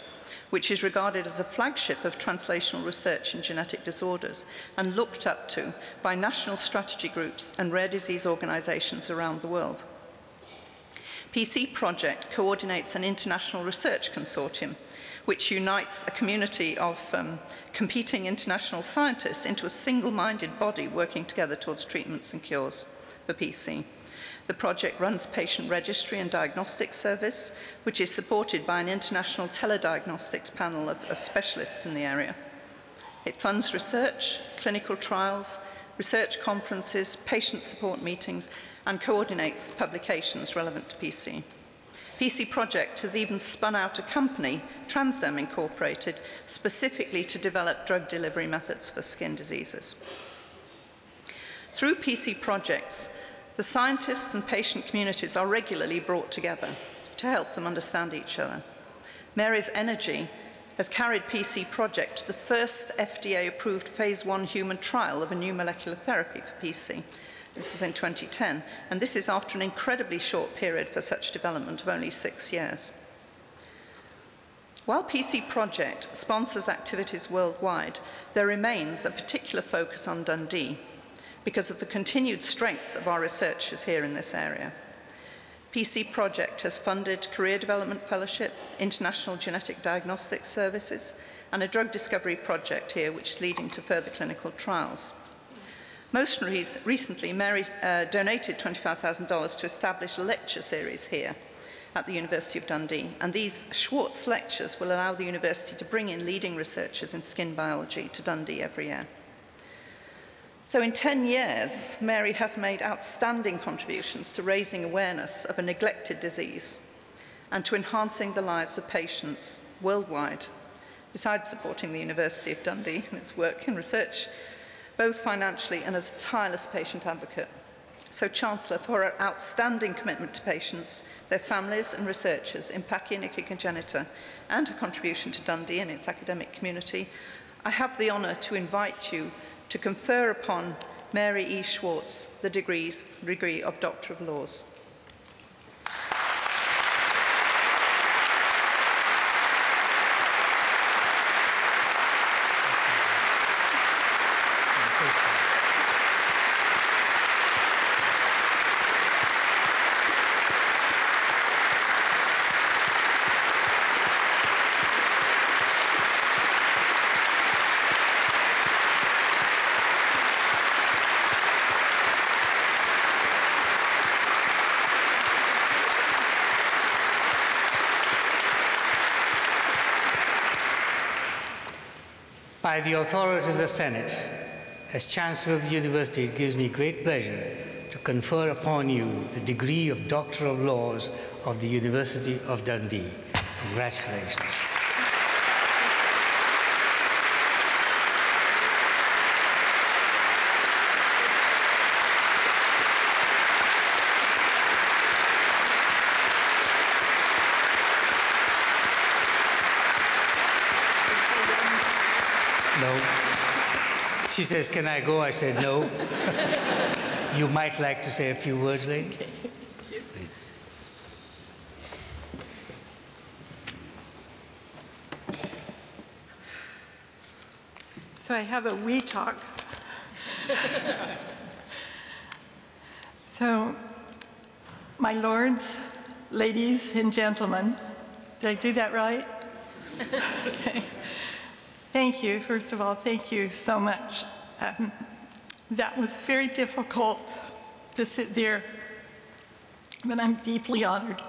which is regarded as a flagship of translational research in genetic disorders and looked up to by national strategy groups and rare disease organisations around the world. PC Project coordinates an international research consortium which unites a community of competing international scientists into a single-minded body working together towards treatments and cures for PC. The project runs patient registry and diagnostic service, which is supported by an international telediagnostics panel of specialists in the area. It funds research, clinical trials, research conferences, patient support meetings, and coordinates publications relevant to PC. PC Project has even spun out a company, Transderm Incorporated, specifically to develop drug delivery methods for skin diseases. Through PC Projects, the scientists and patient communities are regularly brought together to help them understand each other. Mary's energy has carried PC Project to the first FDA-approved phase 1 human trial of a new molecular therapy for PC. This was in 2010, and this is after an incredibly short period for such development of only 6 years. While PC Project sponsors activities worldwide, there remains a particular focus on Dundee because of the continued strength of our researchers here in this area. PC Project has funded career development fellowship, international genetic diagnostic services, and a drug discovery project here which is leading to further clinical trials. Most recently, Mary donated $25,000 to establish a lecture series here at the University of Dundee, and these Schwartz lectures will allow the university to bring in leading researchers in skin biology to Dundee every year. So in 10 years, Mary has made outstanding contributions to raising awareness of a neglected disease and to enhancing the lives of patients worldwide, besides supporting the University of Dundee in its work in research, both financially and as a tireless patient advocate. So, Chancellor, for her outstanding commitment to patients, their families and researchers in Pachyonychia congenita, and her contribution to Dundee and its academic community, I have the honour to invite you to confer upon Mary E. Schwartz the degree of Doctor of Laws. By the authority of the Senate, as Chancellor of the University, it gives me great pleasure to confer upon you the degree of Doctor of Laws of the University of Dundee. Congratulations. No. She says, can I go? I said, no. You might like to say a few words, lady. So I have a wee talk. So, my lords, ladies, and gentlemen, did I do that right? Okay. Thank you, first of all, thank you so much. That was very difficult to sit there, but I'm deeply honored,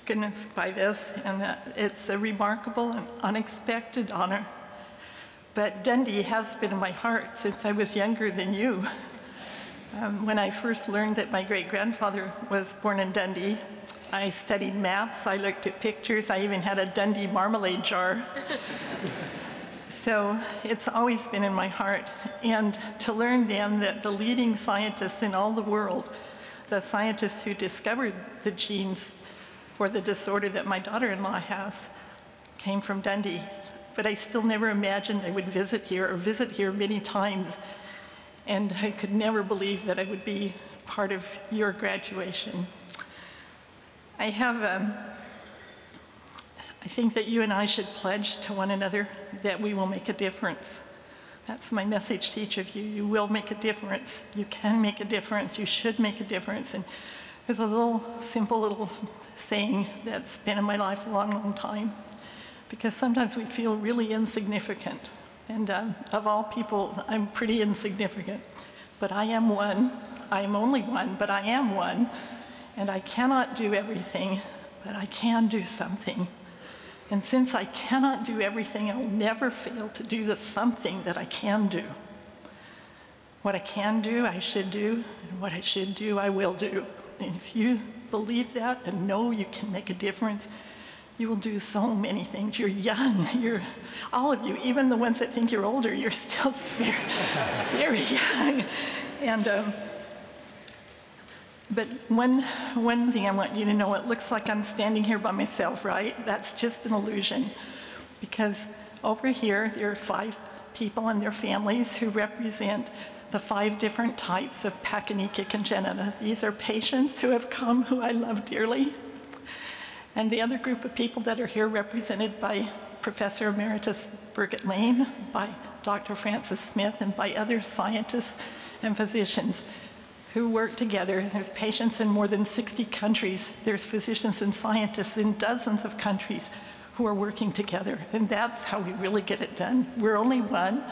goodness, by this, and it's a remarkable and unexpected honor. But Dundee has been in my heart since I was younger than you. When I first learned that my great-grandfather was born in Dundee, I studied maps, I looked at pictures, I even had a Dundee marmalade jar. So it's always been in my heart. And to learn then that the leading scientists in all the world, the scientists who discovered the genes for the disorder that my daughter-in-law has, came from Dundee. But I still never imagined I would visit here many times. And I could never believe that I would be part of your graduation. I think that you and I should pledge to one another that we will make a difference. That's my message to each of you. You will make a difference. You can make a difference. You should make a difference. And there's a simple little saying that's been in my life a long, long time. Because sometimes we feel really insignificant. And of all people, I'm pretty insignificant. But I am one. I am only one, but I am one. And I cannot do everything, but I can do something. And since I cannot do everything, I'll never fail to do the something that I can do. What I can do, I should do. And what I should do, I will do. And if you believe that and know you can make a difference, you will do so many things. You're young. All of you, even the ones that think you're older, you're still very, very young. And but one thing I want you to know, it looks like I'm standing here by myself, right? That's just an illusion. Because over here, there are 5 people and their families who represent the 5 different types of pachyonychia congenita. These are patients who have come, who I love dearly. And the other group of people that are here represented by Professor Emeritus Birgit Lane, by Dr. Francis Smith, and by other scientists and physicians who work together. There's patients in more than 60 countries. There's physicians and scientists in dozens of countries who are working together. And that's how we really get it done. We're only one,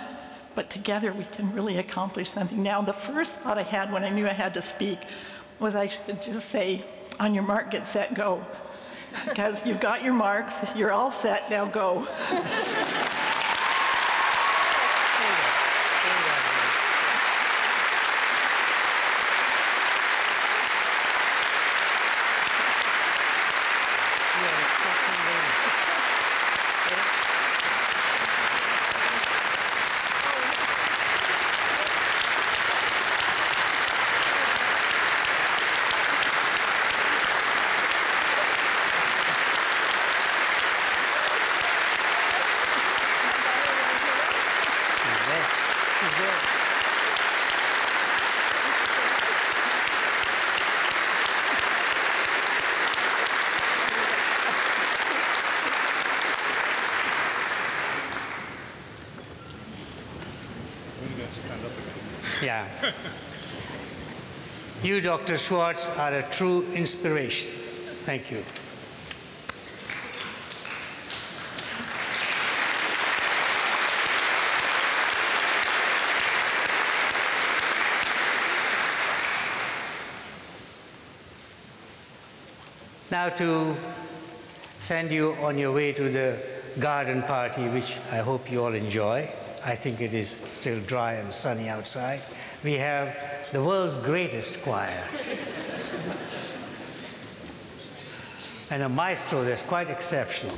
but together we can really accomplish something. Now, the first thought I had when I knew I had to speak was I should just say, on your mark, get set, go. Because you've got your marks, you're all set, now go. Yeah. You, Dr. Schwartz, are a true inspiration. Thank you. Now to send you on your way to the garden party, which I hope you all enjoy. I think it is still dry and sunny outside. We have the world's greatest choir. And a maestro that's quite exceptional.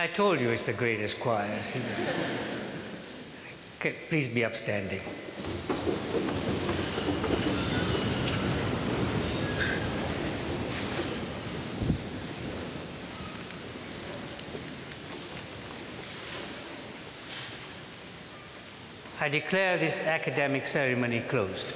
I told you it's the greatest choir. Okay, please be upstanding. I declare this academic ceremony closed.